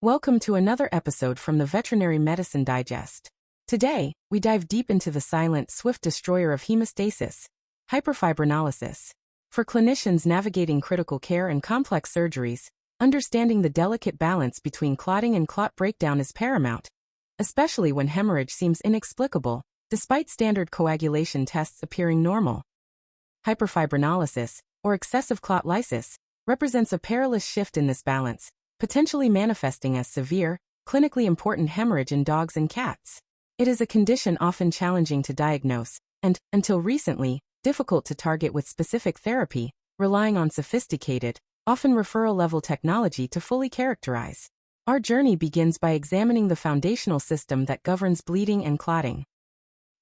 Welcome to another episode from the Veterinary Medicine Digest. Today, we dive deep into the silent, swift destroyer of hemostasis, hyperfibrinolysis. For clinicians navigating critical care and complex surgeries, understanding the delicate balance between clotting and clot breakdown is paramount, especially when hemorrhage seems inexplicable, despite standard coagulation tests appearing normal. Hyperfibrinolysis, or excessive clot lysis, represents a perilous shift in this balance, potentially manifesting as severe, clinically important hemorrhage in dogs and cats. It is a condition often challenging to diagnose, and, until recently, difficult to target with specific therapy, relying on sophisticated, often referral-level technology to fully characterize. Our journey begins by examining the foundational system that governs bleeding and clotting.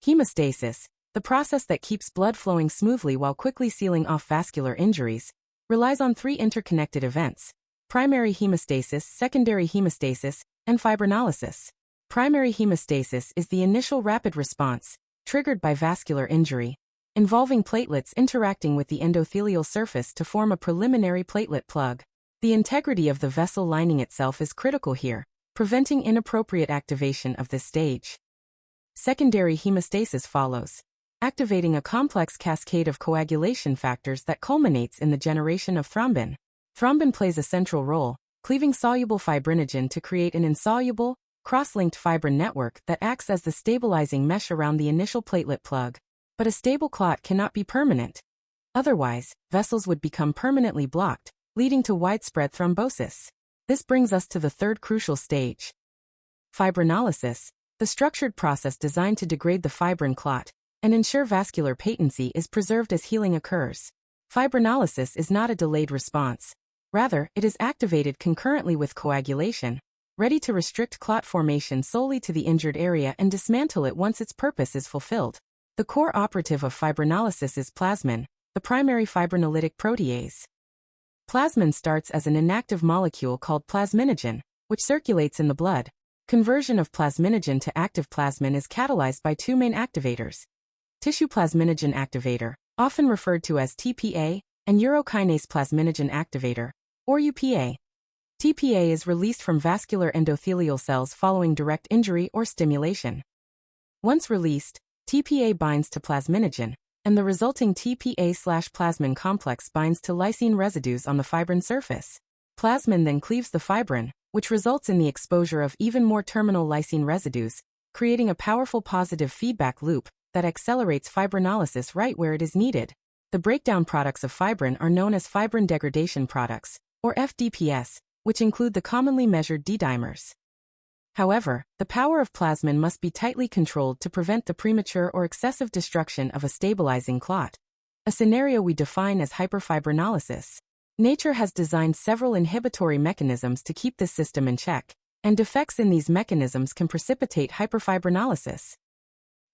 Hemostasis, the process that keeps blood flowing smoothly while quickly sealing off vascular injuries, relies on three interconnected events: primary hemostasis, secondary hemostasis, and fibrinolysis. Primary hemostasis is the initial rapid response, triggered by vascular injury, involving platelets interacting with the endothelial surface to form a preliminary platelet plug. The integrity of the vessel lining itself is critical here, preventing inappropriate activation of this stage. Secondary hemostasis follows, activating a complex cascade of coagulation factors that culminates in the generation of thrombin. Thrombin plays a central role, cleaving soluble fibrinogen to create an insoluble, cross-linked fibrin network that acts as the stabilizing mesh around the initial platelet plug. But a stable clot cannot be permanent. Otherwise, vessels would become permanently blocked, leading to widespread thrombosis. This brings us to the third crucial stage: fibrinolysis, the structured process designed to degrade the fibrin clot and ensure vascular patency is preserved as healing occurs. Fibrinolysis is not a delayed response. Rather, it is activated concurrently with coagulation, ready to restrict clot formation solely to the injured area and dismantle it once its purpose is fulfilled. The core operative of fibrinolysis is plasmin, the primary fibrinolytic protease. Plasmin starts as an inactive molecule called plasminogen, which circulates in the blood. Conversion of plasminogen to active plasmin is catalyzed by two main activators: tissue plasminogen activator, often referred to as TPA, and urokinase plasminogen activator, or UPA. TPA is released from vascular endothelial cells following direct injury or stimulation. Once released, TPA binds to plasminogen, and the resulting TPA/plasmin complex binds to lysine residues on the fibrin surface. Plasmin then cleaves the fibrin, which results in the exposure of even more terminal lysine residues, creating a powerful positive feedback loop that accelerates fibrinolysis right where it is needed. The breakdown products of fibrin are known as fibrin degradation products, or FDPS, which include the commonly measured D-dimers. However, the power of plasmin must be tightly controlled to prevent the premature or excessive destruction of a stabilizing clot, a scenario we define as hyperfibrinolysis. Nature has designed several inhibitory mechanisms to keep this system in check, and defects in these mechanisms can precipitate hyperfibrinolysis.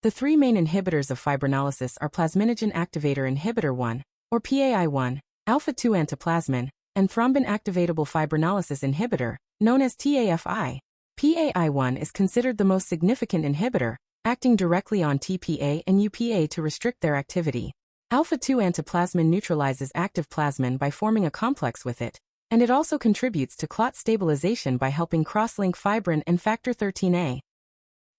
The three main inhibitors of fibrinolysis are plasminogen activator inhibitor 1, or PAI1, alpha-2 antiplasmin, and thrombin-activatable fibrinolysis inhibitor, known as TAFI. PAI1 is considered the most significant inhibitor, acting directly on TPA and UPA to restrict their activity. Alpha-2 antiplasmin neutralizes active plasmin by forming a complex with it, and it also contributes to clot stabilization by helping cross-link fibrin and factor 13A.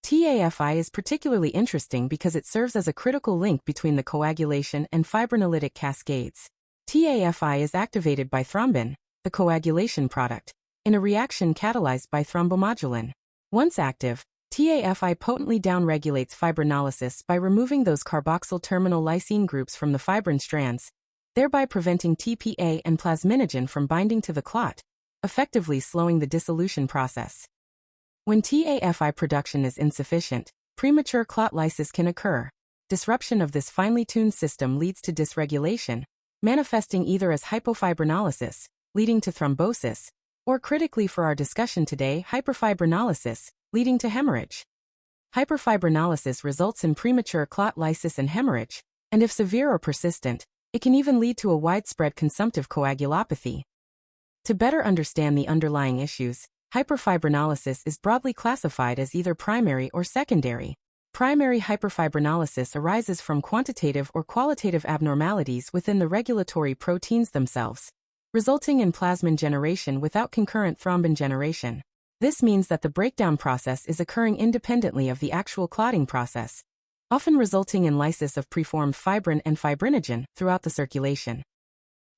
TAFI is particularly interesting because it serves as a critical link between the coagulation and fibrinolytic cascades. TAFI is activated by thrombin, the coagulation product, in a reaction catalyzed by thrombomodulin. Once active, TAFI potently downregulates fibrinolysis by removing those carboxyl terminal lysine groups from the fibrin strands, thereby preventing TPA and plasminogen from binding to the clot, effectively slowing the dissolution process. When TAFI production is insufficient, premature clot lysis can occur. Disruption of this finely tuned system leads to dysregulation, manifesting either as hypofibrinolysis, leading to thrombosis, or critically for our discussion today, hyperfibrinolysis, leading to hemorrhage. Hyperfibrinolysis results in premature clot lysis and hemorrhage, and if severe or persistent, it can even lead to a widespread consumptive coagulopathy. To better understand the underlying issues, hyperfibrinolysis is broadly classified as either primary or secondary. Primary hyperfibrinolysis arises from quantitative or qualitative abnormalities within the regulatory proteins themselves, resulting in plasmin generation without concurrent thrombin generation. This means that the breakdown process is occurring independently of the actual clotting process, often resulting in lysis of preformed fibrin and fibrinogen throughout the circulation.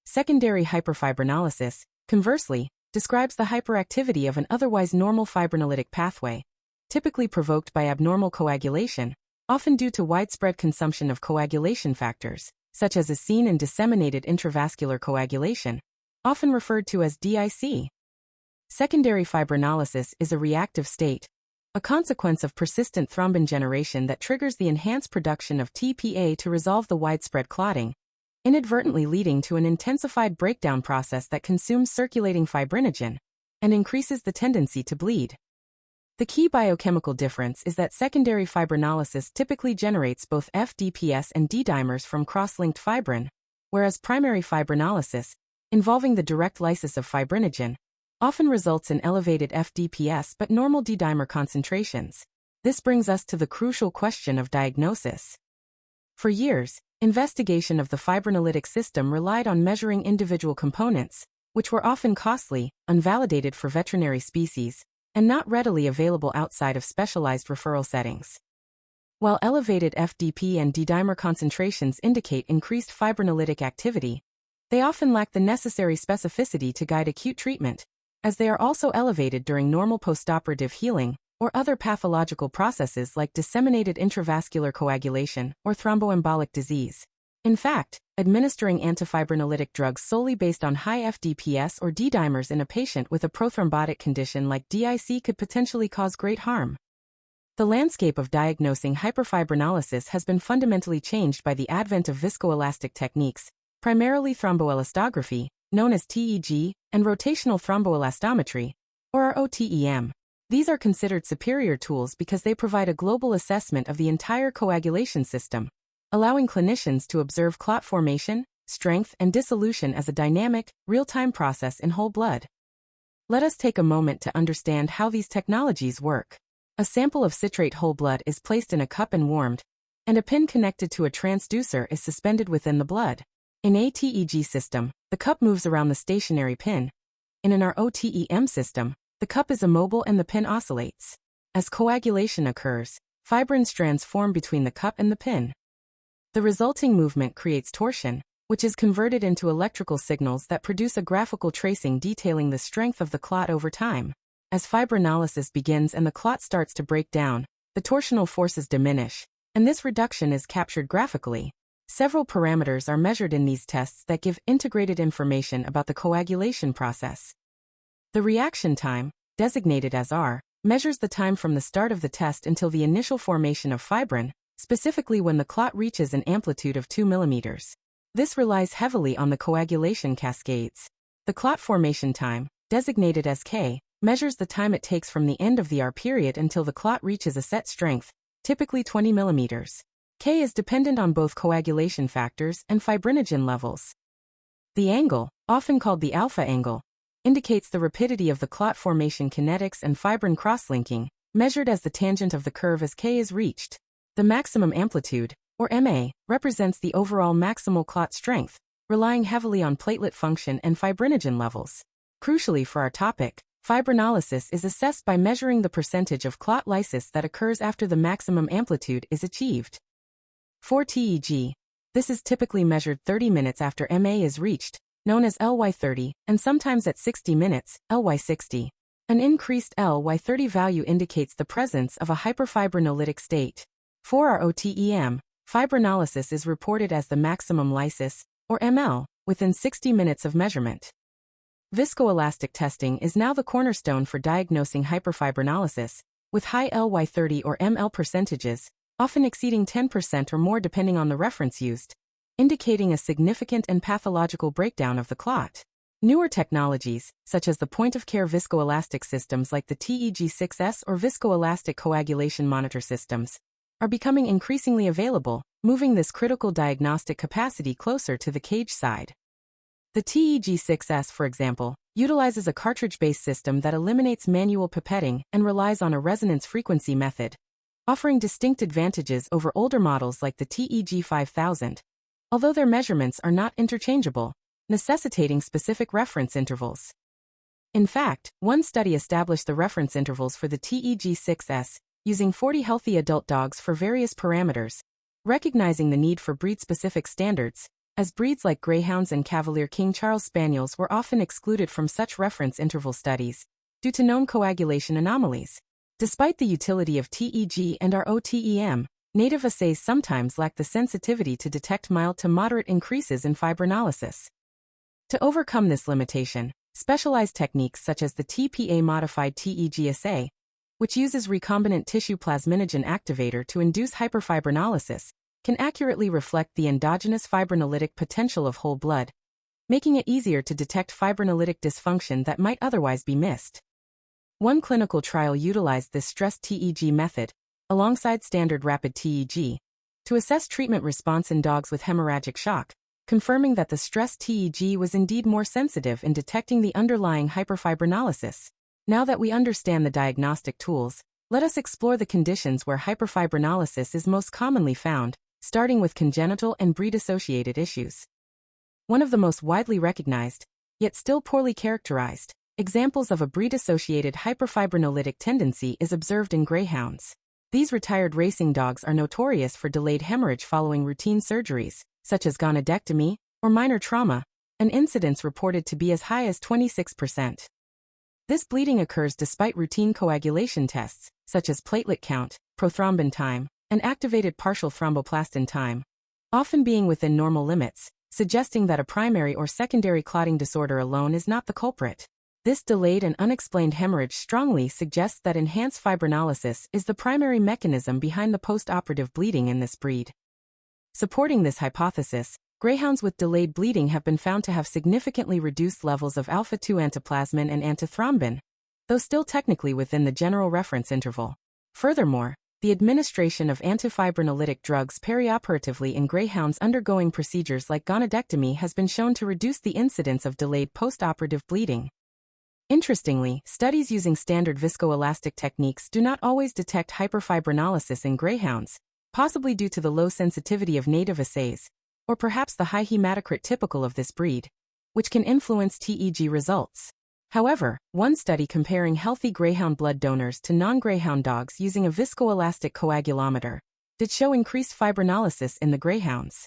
Secondary hyperfibrinolysis, conversely, describes the hyperactivity of an otherwise normal fibrinolytic pathway, typically provoked by abnormal coagulation, often due to widespread consumption of coagulation factors, such as is seen in disseminated intravascular coagulation, often referred to as DIC. Secondary fibrinolysis is a reactive state, a consequence of persistent thrombin generation that triggers the enhanced production of TPA to resolve the widespread clotting, inadvertently leading to an intensified breakdown process that consumes circulating fibrinogen and increases the tendency to bleed. The key biochemical difference is that secondary fibrinolysis typically generates both FDPS and D-dimers from cross-linked fibrin, whereas primary fibrinolysis, involving the direct lysis of fibrinogen, often results in elevated FDPS but normal D-dimer concentrations. This brings us to the crucial question of diagnosis. For years, investigation of the fibrinolytic system relied on measuring individual components, which were often costly, unvalidated for veterinary species, and not readily available outside of specialized referral settings. While elevated FDP and D-dimer concentrations indicate increased fibrinolytic activity, they often lack the necessary specificity to guide acute treatment, as they are also elevated during normal postoperative healing or other pathological processes like disseminated intravascular coagulation or thromboembolic disease. In fact, administering antifibrinolytic drugs solely based on high FDPS or D-dimers in a patient with a prothrombotic condition like DIC could potentially cause great harm. The landscape of diagnosing hyperfibrinolysis has been fundamentally changed by the advent of viscoelastic techniques, primarily thromboelastography, known as TEG, and rotational thromboelastometry, or ROTEM. These are considered superior tools because they provide a global assessment of the entire coagulation system, allowing clinicians to observe clot formation, strength, and dissolution as a dynamic, real-time process in whole blood. Let us take a moment to understand how these technologies work. A sample of citrate whole blood is placed in a cup and warmed, and a pin connected to a transducer is suspended within the blood. In a TEG system, the cup moves around the stationary pin. In an ROTEM system, the cup is immobile and the pin oscillates. As coagulation occurs, fibrin strands form between the cup and the pin. The resulting movement creates torsion, which is converted into electrical signals that produce a graphical tracing detailing the strength of the clot over time. As fibrinolysis begins and the clot starts to break down, the torsional forces diminish, and this reduction is captured graphically. Several parameters are measured in these tests that give integrated information about the coagulation process. The reaction time, designated as R, measures the time from the start of the test until the initial formation of fibrin, specifically when the clot reaches an amplitude of 2 mm. This relies heavily on the coagulation cascades. The clot formation time, designated as K, measures the time it takes from the end of the R period until the clot reaches a set strength, typically 20 mm. K is dependent on both coagulation factors and fibrinogen levels. The angle, often called the alpha angle, indicates the rapidity of the clot formation kinetics and fibrin cross-linking, measured as the tangent of the curve as K is reached. The maximum amplitude, or MA, represents the overall maximal clot strength, relying heavily on platelet function and fibrinogen levels. Crucially for our topic, fibrinolysis is assessed by measuring the percentage of clot lysis that occurs after the maximum amplitude is achieved. For TEG, this is typically measured 30 minutes after MA is reached, known as LY30, and sometimes at 60 minutes, LY60. An increased LY30 value indicates the presence of a hyperfibrinolytic state. For our ROTEM, fibrinolysis is reported as the maximum lysis, or ML, within 60 minutes of measurement. Viscoelastic testing is now the cornerstone for diagnosing hyperfibrinolysis, with high LY30 or ML percentages, often exceeding 10% or more depending on the reference used, indicating a significant and pathological breakdown of the clot. Newer technologies, such as the point-of-care viscoelastic systems like the TEG6S or viscoelastic coagulation monitor systems, are becoming increasingly available, moving this critical diagnostic capacity closer to the cage side. The TEG6S, for example, utilizes a cartridge-based system that eliminates manual pipetting and relies on a resonance frequency method, offering distinct advantages over older models like the TEG 5000, although their measurements are not interchangeable, necessitating specific reference intervals. In fact, one study established the reference intervals for the TEG6S, using 40 healthy adult dogs for various parameters, recognizing the need for breed-specific standards, as breeds like Greyhounds and Cavalier King Charles Spaniels were often excluded from such reference interval studies, due to known coagulation anomalies. Despite the utility of TEG and ROTEM, native assays sometimes lack the sensitivity to detect mild to moderate increases in fibrinolysis. To overcome this limitation, specialized techniques such as the TPA-modified TEG assay, which uses recombinant tissue plasminogen activator to induce hyperfibrinolysis, can accurately reflect the endogenous fibrinolytic potential of whole blood, making it easier to detect fibrinolytic dysfunction that might otherwise be missed. One clinical trial utilized this stress TEG method, alongside standard rapid TEG, to assess treatment response in dogs with hemorrhagic shock, confirming that the stress TEG was indeed more sensitive in detecting the underlying hyperfibrinolysis. Now that we understand the diagnostic tools, let us explore the conditions where hyperfibrinolysis is most commonly found, starting with congenital and breed-associated issues. One of the most widely recognized, yet still poorly characterized, examples of a breed-associated hyperfibrinolytic tendency is observed in greyhounds. These retired racing dogs are notorious for delayed hemorrhage following routine surgeries, such as gonadectomy or minor trauma, an incidence reported to be as high as 26%. This bleeding occurs despite routine coagulation tests, such as platelet count, prothrombin time, and activated partial thromboplastin time, often being within normal limits, suggesting that a primary or secondary clotting disorder alone is not the culprit. This delayed and unexplained hemorrhage strongly suggests that enhanced fibrinolysis is the primary mechanism behind the post-operative bleeding in this breed. Supporting this hypothesis, greyhounds with delayed bleeding have been found to have significantly reduced levels of alpha-2 antiplasmin and antithrombin, though still technically within the general reference interval. Furthermore, the administration of antifibrinolytic drugs perioperatively in greyhounds undergoing procedures like gonadectomy has been shown to reduce the incidence of delayed post-operative bleeding. Interestingly, studies using standard viscoelastic techniques do not always detect hyperfibrinolysis in greyhounds, possibly due to the low sensitivity of native assays, or perhaps the high hematocrit typical of this breed, which can influence TEG results. However, one study comparing healthy greyhound blood donors to non-greyhound dogs using a viscoelastic coagulometer did show increased fibrinolysis in the greyhounds.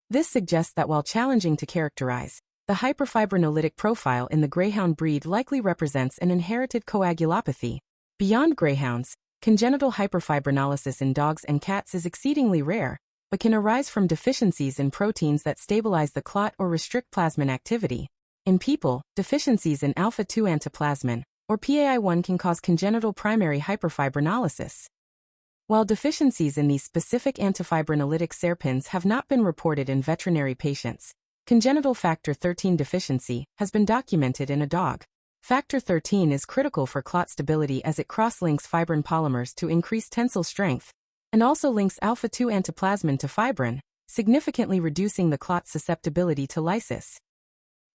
This suggests that while challenging to characterize, the hyperfibrinolytic profile in the greyhound breed likely represents an inherited coagulopathy. Beyond greyhounds, congenital hyperfibrinolysis in dogs and cats is exceedingly rare, but can arise from deficiencies in proteins that stabilize the clot or restrict plasmin activity. In people, deficiencies in alpha-2 antiplasmin, or PAI1, can cause congenital primary hyperfibrinolysis. While deficiencies in these specific antifibrinolytic serpins have not been reported in veterinary patients, congenital factor 13 deficiency has been documented in a dog. Factor 13 is critical for clot stability as it cross-links fibrin polymers to increase tensile strength, and also links alpha-2 antiplasmin to fibrin, significantly reducing the clot's susceptibility to lysis.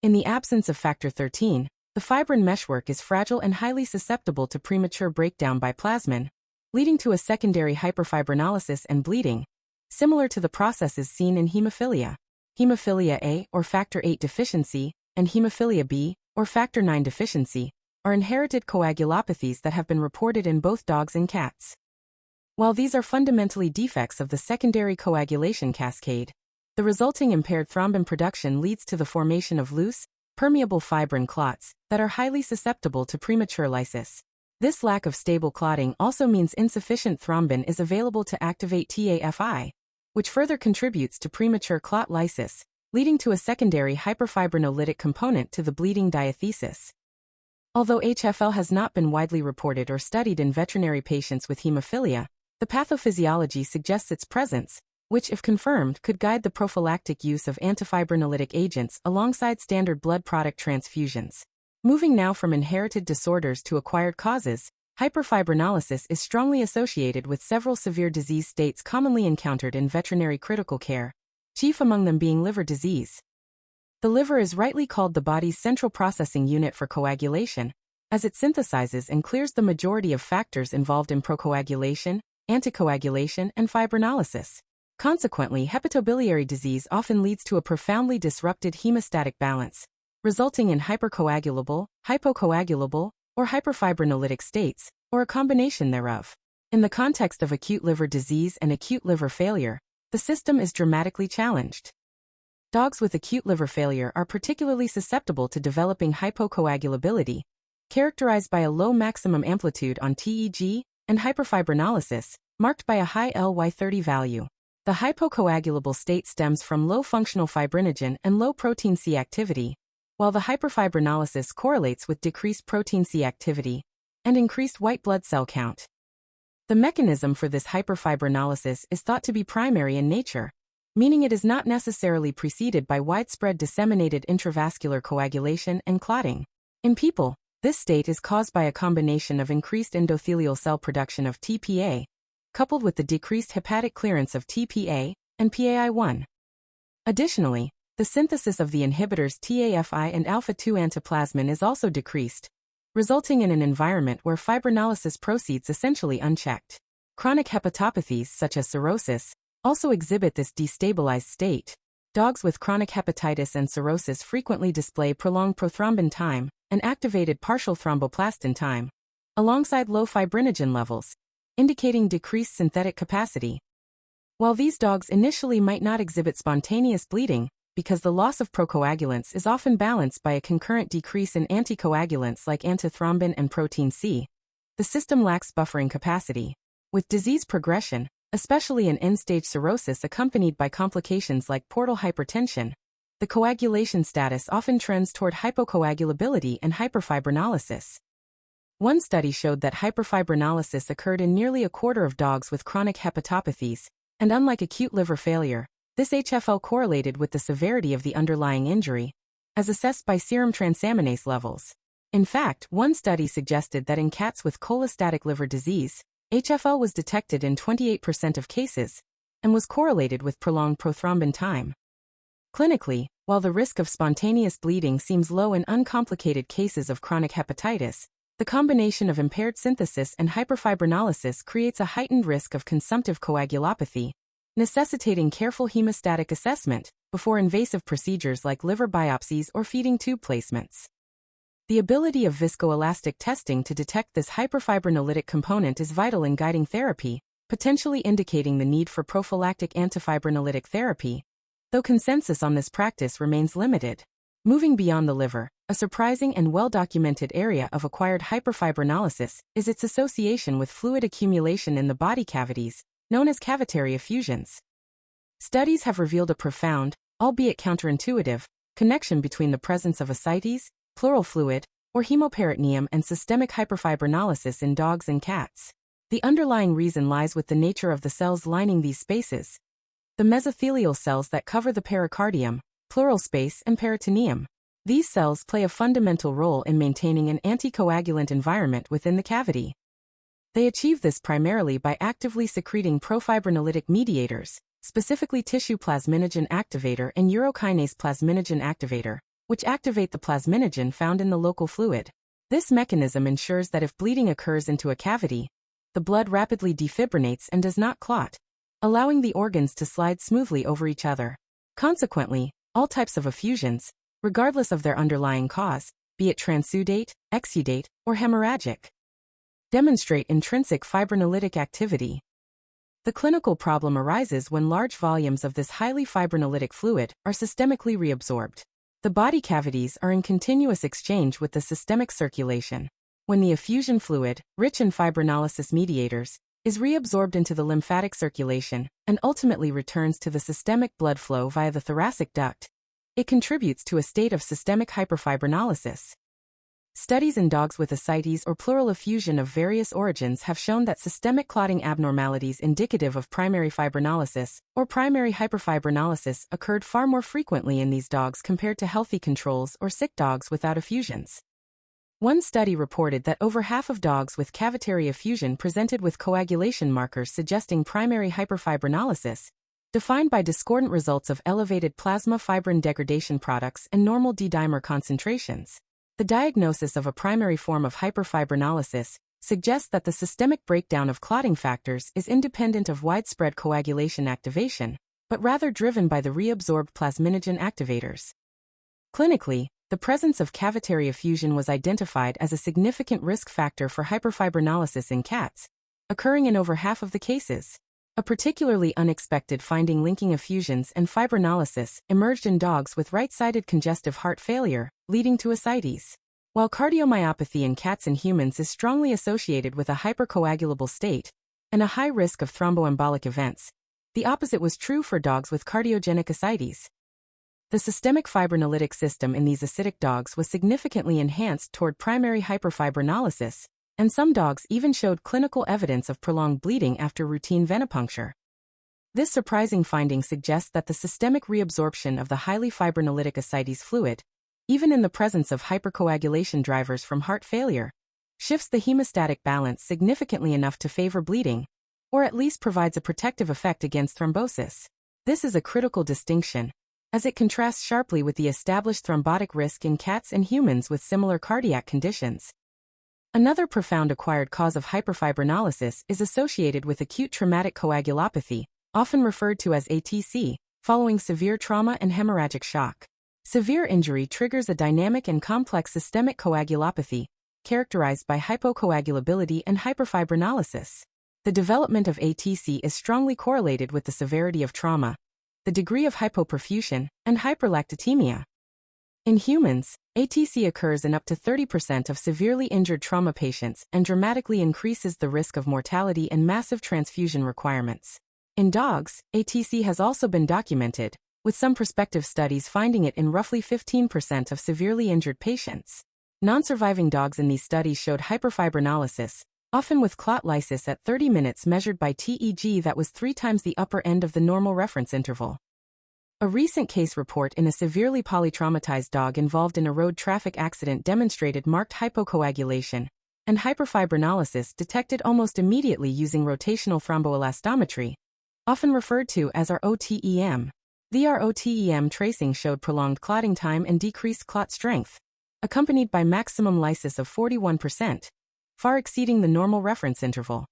In the absence of factor 13, the fibrin meshwork is fragile and highly susceptible to premature breakdown by plasmin, leading to a secondary hyperfibrinolysis and bleeding, similar to the processes seen in hemophilia. Hemophilia A, or factor 8 deficiency, and hemophilia B, or factor 9 deficiency, are inherited coagulopathies that have been reported in both dogs and cats. While these are fundamentally defects of the secondary coagulation cascade, the resulting impaired thrombin production leads to the formation of loose, permeable fibrin clots that are highly susceptible to premature lysis. This lack of stable clotting also means insufficient thrombin is available to activate TAFI, which further contributes to premature clot lysis, leading to a secondary hyperfibrinolytic component to the bleeding diathesis. Although HFL has not been widely reported or studied in veterinary patients with hemophilia, the pathophysiology suggests its presence, which, if confirmed, could guide the prophylactic use of antifibrinolytic agents alongside standard blood product transfusions. Moving now from inherited disorders to acquired causes, hyperfibrinolysis is strongly associated with several severe disease states commonly encountered in veterinary critical care, chief among them being liver disease. The liver is rightly called the body's central processing unit for coagulation, as it synthesizes and clears the majority of factors involved in procoagulation, anticoagulation, and fibrinolysis. Consequently, hepatobiliary disease often leads to a profoundly disrupted hemostatic balance, resulting in hypercoagulable, hypocoagulable, or hyperfibrinolytic states, or a combination thereof. In the context of acute liver disease and acute liver failure, the system is dramatically challenged. Dogs with acute liver failure are particularly susceptible to developing hypocoagulability, characterized by a low maximum amplitude on TEG, and hyperfibrinolysis, marked by a high LY30 value. The hypocoagulable state stems from low functional fibrinogen and low protein C activity, while the hyperfibrinolysis correlates with decreased protein C activity and increased white blood cell count. The mechanism for this hyperfibrinolysis is thought to be primary in nature, meaning it is not necessarily preceded by widespread disseminated intravascular coagulation and clotting. In people, this state is caused by a combination of increased endothelial cell production of TPA, coupled with the decreased hepatic clearance of TPA and PAI1. Additionally, the synthesis of the inhibitors TAFI and alpha-2 antiplasmin is also decreased, resulting in an environment where fibrinolysis proceeds essentially unchecked. Chronic hepatopathies such as cirrhosis also exhibit this destabilized state. Dogs with chronic hepatitis and cirrhosis frequently display prolonged prothrombin time and activated partial thromboplastin time, alongside low fibrinogen levels, indicating decreased synthetic capacity. While these dogs initially might not exhibit spontaneous bleeding, because the loss of procoagulants is often balanced by a concurrent decrease in anticoagulants like antithrombin and protein C, the system lacks buffering capacity. With disease progression, especially in end-stage cirrhosis accompanied by complications like portal hypertension, the coagulation status often trends toward hypocoagulability and hyperfibrinolysis. One study showed that hyperfibrinolysis occurred in nearly a quarter of dogs with chronic hepatopathies, and unlike acute liver failure, this HFL correlated with the severity of the underlying injury, as assessed by serum transaminase levels. In fact, one study suggested that in cats with cholestatic liver disease, HFL was detected in 28% of cases, and was correlated with prolonged prothrombin time. Clinically, while the risk of spontaneous bleeding seems low in uncomplicated cases of chronic hepatitis, the combination of impaired synthesis and hyperfibrinolysis creates a heightened risk of consumptive coagulopathy, necessitating careful hemostatic assessment before invasive procedures like liver biopsies or feeding tube placements. The ability of viscoelastic testing to detect this hyperfibrinolytic component is vital in guiding therapy, potentially indicating the need for prophylactic antifibrinolytic therapy, though consensus on this practice remains limited. Moving beyond the liver, a surprising and well-documented area of acquired hyperfibrinolysis is its association with fluid accumulation in the body cavities, known as cavitary effusions. Studies have revealed a profound, albeit counterintuitive, connection between the presence of ascites, pleural fluid, or hemoperitoneum and systemic hyperfibrinolysis in dogs and cats. The underlying reason lies with the nature of the cells lining these spaces. The mesothelial cells that cover the pericardium, pleural space, and peritoneum. These cells play a fundamental role in maintaining an anticoagulant environment within the cavity. They achieve this primarily by actively secreting profibrinolytic mediators, specifically tissue plasminogen activator and urokinase plasminogen activator, which activate the plasminogen found in the local fluid. This mechanism ensures that if bleeding occurs into a cavity, the blood rapidly defibrinates and does not clot, allowing the organs to slide smoothly over each other. Consequently, all types of effusions, regardless of their underlying cause, be it transudate, exudate, or hemorrhagic, demonstrate intrinsic fibrinolytic activity. The clinical problem arises when large volumes of this highly fibrinolytic fluid are systemically reabsorbed. The body cavities are in continuous exchange with the systemic circulation. When the effusion fluid, rich in fibrinolysis mediators, is reabsorbed into the lymphatic circulation and ultimately returns to the systemic blood flow via the thoracic duct, it contributes to a state of systemic hyperfibrinolysis. Studies in dogs with ascites or pleural effusion of various origins have shown that systemic clotting abnormalities indicative of primary fibrinolysis or primary hyperfibrinolysis occurred far more frequently in these dogs compared to healthy controls or sick dogs without effusions. One study reported that over half of dogs with cavitary effusion presented with coagulation markers suggesting primary hyperfibrinolysis, defined by discordant results of elevated plasma fibrin degradation products and normal D-dimer concentrations. The diagnosis of a primary form of hyperfibrinolysis suggests that the systemic breakdown of clotting factors is independent of widespread coagulation activation, but rather driven by the reabsorbed plasminogen activators. Clinically, the presence of cavitary effusion was identified as a significant risk factor for hyperfibrinolysis in cats, occurring in over half of the cases. A particularly unexpected finding linking effusions and fibrinolysis emerged in dogs with right-sided congestive heart failure, leading to ascites. While cardiomyopathy in cats and humans is strongly associated with a hypercoagulable state and a high risk of thromboembolic events, the opposite was true for dogs with cardiogenic ascites. The systemic fibrinolytic system in these acidic dogs was significantly enhanced toward primary hyperfibrinolysis, and some dogs even showed clinical evidence of prolonged bleeding after routine venipuncture. This surprising finding suggests that the systemic reabsorption of the highly fibrinolytic ascites fluid, even in the presence of hypercoagulation drivers from heart failure, shifts the hemostatic balance significantly enough to favor bleeding, or at least provides a protective effect against thrombosis. This is a critical distinction, as it contrasts sharply with the established thrombotic risk in cats and humans with similar cardiac conditions. Another profound acquired cause of hyperfibrinolysis is associated with acute traumatic coagulopathy, often referred to as ATC, following severe trauma and hemorrhagic shock. Severe injury triggers a dynamic and complex systemic coagulopathy, characterized by hypocoagulability and hyperfibrinolysis. The development of ATC is strongly correlated with the severity of trauma, the degree of hypoperfusion, and hyperlactatemia. In humans, ATC occurs in up to 30% of severely injured trauma patients and dramatically increases the risk of mortality and massive transfusion requirements. In dogs, ATC has also been documented, with some prospective studies finding it in roughly 15% of severely injured patients. Non-surviving dogs in these studies showed hyperfibrinolysis, often with clot lysis at 30 minutes measured by TEG that was 3 times the upper end of the normal reference interval. A recent case report in a severely polytraumatized dog involved in a road traffic accident demonstrated marked hypocoagulation and hyperfibrinolysis detected almost immediately using rotational thromboelastometry, often referred to as our ROTEM. The ROTEM tracing showed prolonged clotting time and decreased clot strength, accompanied by maximum lysis of 41%, far exceeding the normal reference interval.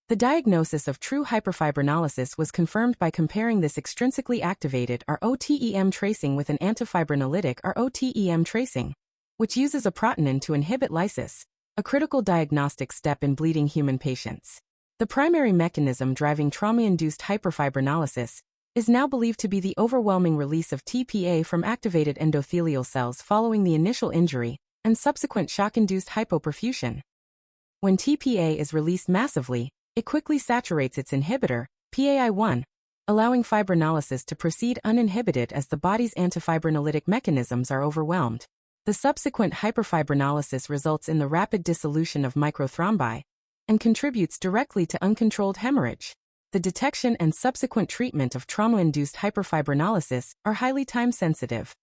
The diagnosis of true hyperfibrinolysis was confirmed by comparing this extrinsically activated ROTEM tracing with an antifibrinolytic ROTEM tracing, which uses a protein to inhibit lysis, a critical diagnostic step in bleeding human patients. The primary mechanism driving trauma-induced hyperfibrinolysis is now believed to be the overwhelming release of TPA from activated endothelial cells following the initial injury and subsequent shock-induced hypoperfusion. When TPA is released massively, it quickly saturates its inhibitor, PAI1, allowing fibrinolysis to proceed uninhibited as the body's antifibrinolytic mechanisms are overwhelmed. The subsequent hyperfibrinolysis results in the rapid dissolution of microthrombi and contributes directly to uncontrolled hemorrhage. The detection and subsequent treatment of trauma-induced hyperfibrinolysis are highly time-sensitive.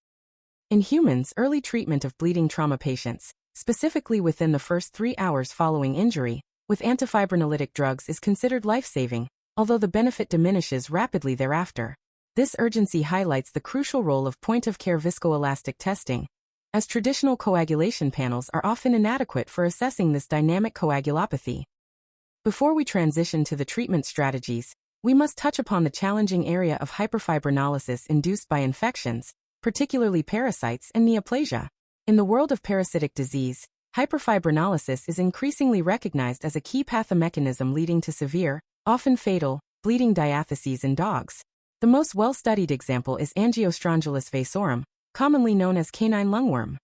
In humans, early treatment of bleeding trauma patients, specifically within the first 3 hours following injury, with antifibrinolytic drugs is considered life-saving, although the benefit diminishes rapidly thereafter. This urgency highlights the crucial role of point-of-care viscoelastic testing, as traditional coagulation panels are often inadequate for assessing this dynamic coagulopathy. Before we transition to the treatment strategies, we must touch upon the challenging area of hyperfibrinolysis induced by infections, particularly parasites and neoplasia. In the world of parasitic disease, hyperfibrinolysis is increasingly recognized as a key pathomechanism leading to severe, often fatal, bleeding diatheses in dogs. The most well-studied example is Angiostrongylus vasorum, commonly known as canine lungworm.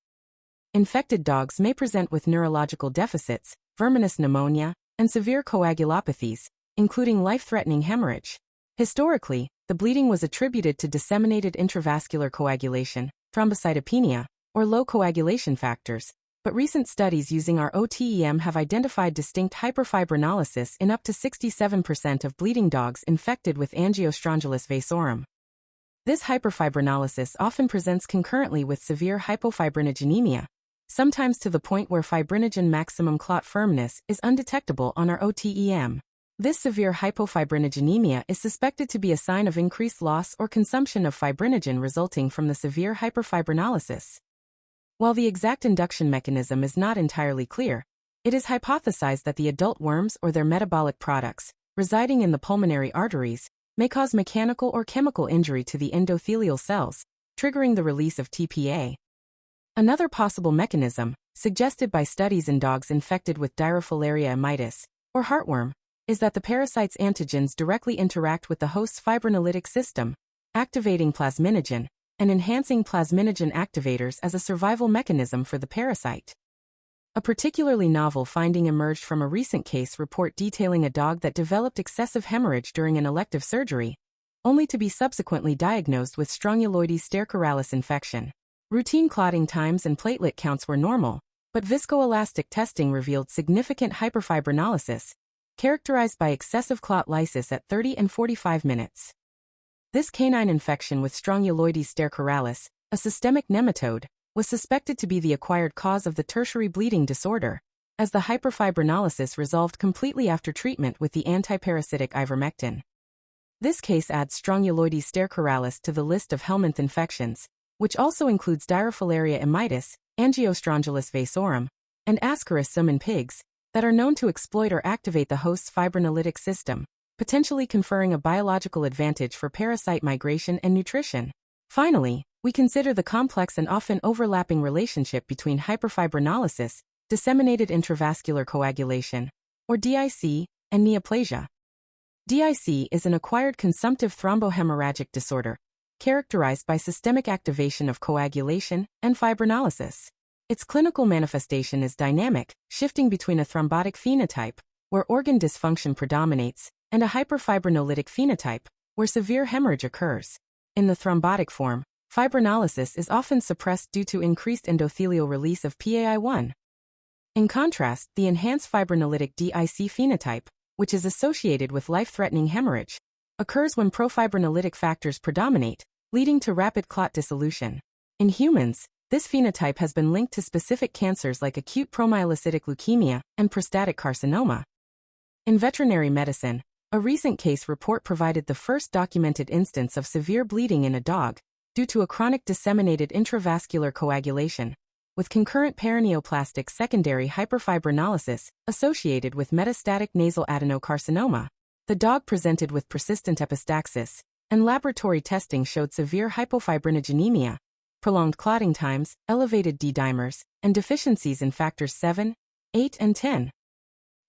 Infected dogs may present with neurological deficits, verminous pneumonia, and severe coagulopathies, including life-threatening hemorrhage. Historically, the bleeding was attributed to disseminated intravascular coagulation, thrombocytopenia, or low coagulation factors, but recent studies using our ROTEM have identified distinct hyperfibrinolysis in up to 67% of bleeding dogs infected with Angiostrongylus vasorum. This hyperfibrinolysis often presents concurrently with severe hypofibrinogenemia, sometimes to the point where fibrinogen maximum clot firmness is undetectable on our ROTEM. This severe hypofibrinogenemia is suspected to be a sign of increased loss or consumption of fibrinogen resulting from the severe hyperfibrinolysis. While the exact induction mechanism is not entirely clear, it is hypothesized that the adult worms or their metabolic products, residing in the pulmonary arteries, may cause mechanical or chemical injury to the endothelial cells, triggering the release of TPA. Another possible mechanism, suggested by studies in dogs infected with Diarrhea mitis, or heartworm, is that the parasite's antigens directly interact with the host's fibrinolytic system, activating plasminogen, and enhancing plasminogen activators as a survival mechanism for the parasite. A particularly novel finding emerged from a recent case report detailing a dog that developed excessive hemorrhage during an elective surgery, only to be subsequently diagnosed with strongyloidiasis infection. Routine clotting times and platelet counts were normal, but viscoelastic testing revealed significant hyperfibrinolysis, characterized by excessive clot lysis at 30 and 45 minutes. This canine infection with strongyloidiasis, a systemic nematode, was suspected to be the acquired cause of the tertiary bleeding disorder, as the hyperfibrinolysis resolved completely after treatment with the antiparasitic ivermectin. This case adds strongyloidiasis to the list of helminth infections, which also includes Diarrhea mitis, Angiostrongylus vasorum, and Ascaris in pigs, that are known to exploit or activate the host's fibrinolytic system, potentially conferring a biological advantage for parasite migration and nutrition. Finally, we consider the complex and often overlapping relationship between hyperfibrinolysis, disseminated intravascular coagulation, or DIC, and neoplasia. DIC is an acquired consumptive thrombohemorrhagic disorder, characterized by systemic activation of coagulation and fibrinolysis. Its clinical manifestation is dynamic, shifting between a thrombotic phenotype, where organ dysfunction predominates, and a hyperfibrinolytic phenotype, where severe hemorrhage occurs. In the thrombotic form, fibrinolysis is often suppressed due to increased endothelial release of PAI1. In contrast, the enhanced fibrinolytic DIC phenotype, which is associated with life-threatening hemorrhage, occurs when profibrinolytic factors predominate, leading to rapid clot dissolution. In humans, this phenotype has been linked to specific cancers like acute promyelocytic leukemia and prostatic carcinoma. In veterinary medicine, a recent case report provided the first documented instance of severe bleeding in a dog due to a chronic disseminated intravascular coagulation, with concurrent paraneoplastic secondary hyperfibrinolysis associated with metastatic nasal adenocarcinoma. The dog presented with persistent epistaxis, and laboratory testing showed severe hypofibrinogenemia, prolonged clotting times, elevated D-dimers, and deficiencies in factors 7, 8, and 10.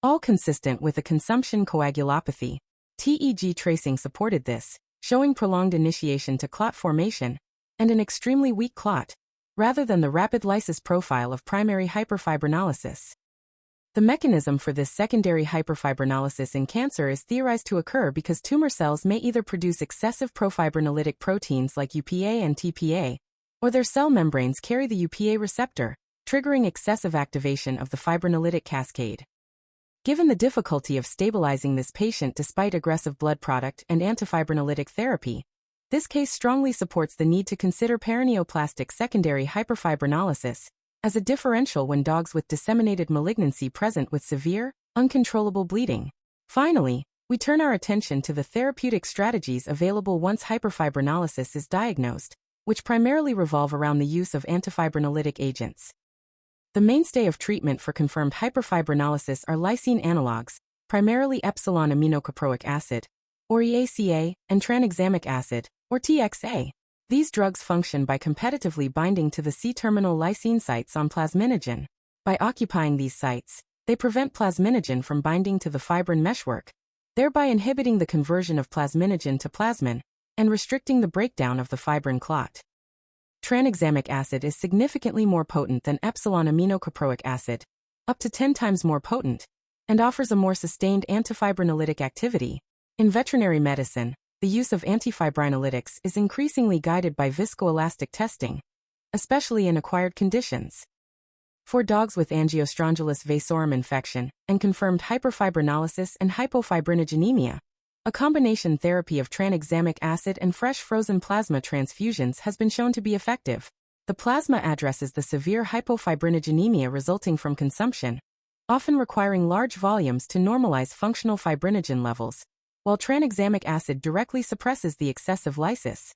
All consistent with a consumption coagulopathy. TEG tracing supported this, showing prolonged initiation to clot formation, and an extremely weak clot, rather than the rapid lysis profile of primary hyperfibrinolysis. The mechanism for this secondary hyperfibrinolysis in cancer is theorized to occur because tumor cells may either produce excessive profibrinolytic proteins like UPA and TPA, or their cell membranes carry the UPA receptor, triggering excessive activation of the fibrinolytic cascade. Given the difficulty of stabilizing this patient despite aggressive blood product and antifibrinolytic therapy, this case strongly supports the need to consider paraneoplastic secondary hyperfibrinolysis as a differential when dogs with disseminated malignancy present with severe, uncontrollable bleeding. Finally, we turn our attention to the therapeutic strategies available once hyperfibrinolysis is diagnosed, which primarily revolve around the use of antifibrinolytic agents. The mainstay of treatment for confirmed hyperfibrinolysis are lysine analogs, primarily epsilon aminocaproic acid, or EACA, and tranexamic acid, or TXA. These drugs function by competitively binding to the C-terminal lysine sites on plasminogen. By occupying these sites, they prevent plasminogen from binding to the fibrin meshwork, thereby inhibiting the conversion of plasminogen to plasmin, and restricting the breakdown of the fibrin clot. Tranexamic acid is significantly more potent than epsilon aminocaproic acid, up to 10 times more potent, and offers a more sustained antifibrinolytic activity. In veterinary medicine, the use of antifibrinolytics is increasingly guided by viscoelastic testing, especially in acquired conditions. For dogs with Angiostrongylus vasorum infection and confirmed hyperfibrinolysis and hypofibrinogenemia, a combination therapy of tranexamic acid and fresh frozen plasma transfusions has been shown to be effective. The plasma addresses the severe hypofibrinogenemia resulting from consumption, often requiring large volumes to normalize functional fibrinogen levels, while tranexamic acid directly suppresses the excessive lysis.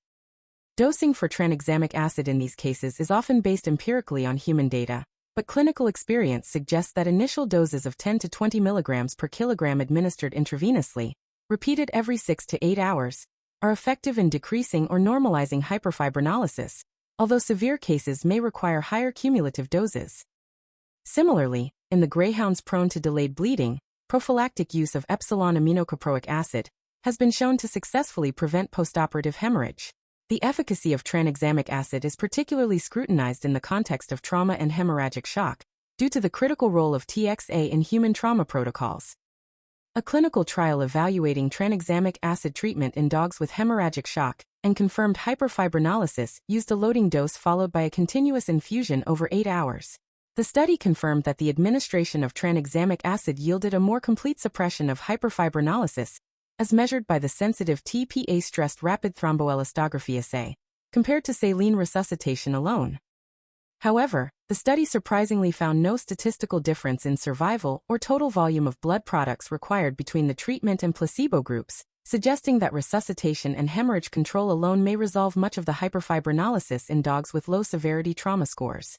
Dosing for tranexamic acid in these cases is often based empirically on human data, but clinical experience suggests that initial doses of 10 to 20 milligrams per kilogram administered intravenously, repeated every 6 to 8 hours, are effective in decreasing or normalizing hyperfibrinolysis, although severe cases may require higher cumulative doses. Similarly, in the greyhounds prone to delayed bleeding, prophylactic use of epsilon aminocaproic acid has been shown to successfully prevent postoperative hemorrhage. The efficacy of tranexamic acid is particularly scrutinized in the context of trauma and hemorrhagic shock, due to the critical role of TXA in human trauma protocols. A clinical trial evaluating tranexamic acid treatment in dogs with hemorrhagic shock and confirmed hyperfibrinolysis used a loading dose followed by a continuous infusion over 8 hours. The study confirmed that the administration of tranexamic acid yielded a more complete suppression of hyperfibrinolysis, as measured by the sensitive TPA-stressed rapid thromboelastography assay, compared to saline resuscitation alone. However, the study surprisingly found no statistical difference in survival or total volume of blood products required between the treatment and placebo groups, suggesting that resuscitation and hemorrhage control alone may resolve much of the hyperfibrinolysis in dogs with low-severity trauma scores.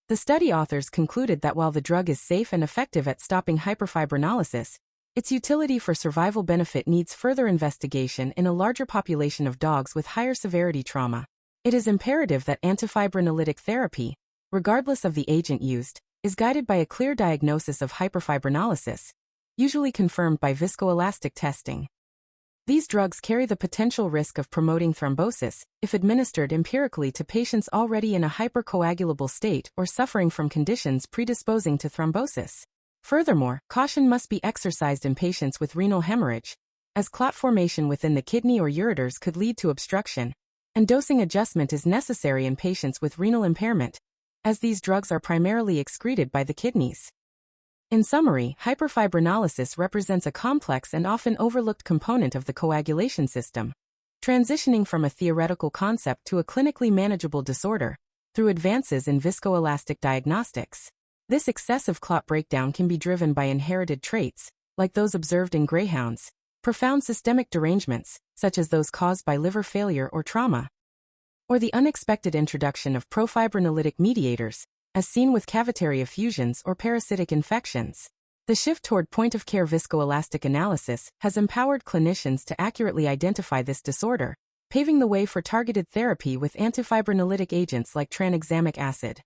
The study authors concluded that while the drug is safe and effective at stopping hyperfibrinolysis, its utility for survival benefit needs further investigation in a larger population of dogs with higher severity trauma. It is imperative that antifibrinolytic therapy, regardless of the agent used, is guided by a clear diagnosis of hyperfibrinolysis, usually confirmed by viscoelastic testing. These drugs carry the potential risk of promoting thrombosis if administered empirically to patients already in a hypercoagulable state or suffering from conditions predisposing to thrombosis. Furthermore, caution must be exercised in patients with renal hemorrhage, as clot formation within the kidney or ureters could lead to obstruction, and dosing adjustment is necessary in patients with renal impairment, as these drugs are primarily excreted by the kidneys. In summary, hyperfibrinolysis represents a complex and often overlooked component of the coagulation system, transitioning from a theoretical concept to a clinically manageable disorder through advances in viscoelastic diagnostics. This excessive clot breakdown can be driven by inherited traits, like those observed in greyhounds, profound systemic derangements, such as those caused by liver failure or trauma, or the unexpected introduction of profibrinolytic mediators, as seen with cavitary effusions or parasitic infections. The shift toward point-of-care viscoelastic analysis has empowered clinicians to accurately identify this disorder, paving the way for targeted therapy with antifibrinolytic agents like tranexamic acid.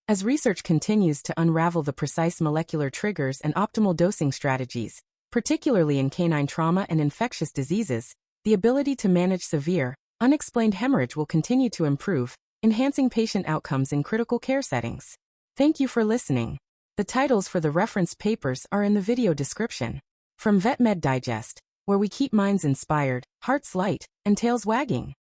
As research continues to unravel the precise molecular triggers and optimal dosing strategies, particularly in canine trauma and infectious diseases, the ability to manage severe, unexplained hemorrhage will continue to improve, enhancing patient outcomes in critical care settings. Thank you for listening. The titles for the reference papers are in the video description. From Vet Med Digest, where we keep minds inspired, hearts light, and tails wagging.